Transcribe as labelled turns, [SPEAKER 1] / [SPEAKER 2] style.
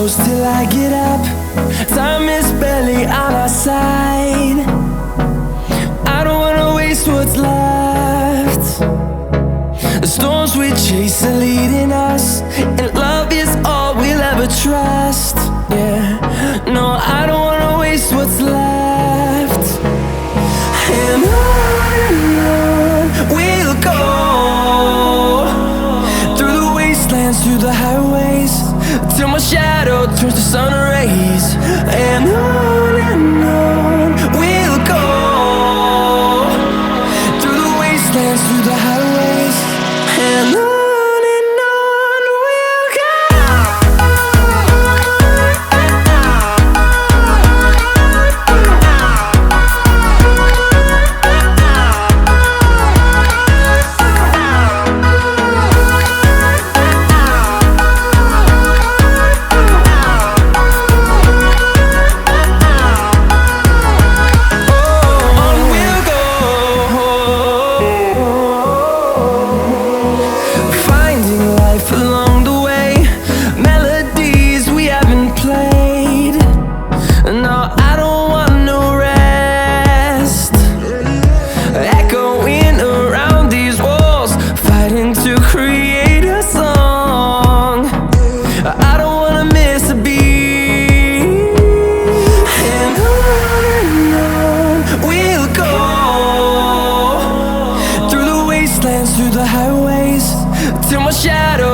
[SPEAKER 1] close till I get up. Time is barely on our side. I don't wanna waste what's left. The storms we chase are leaving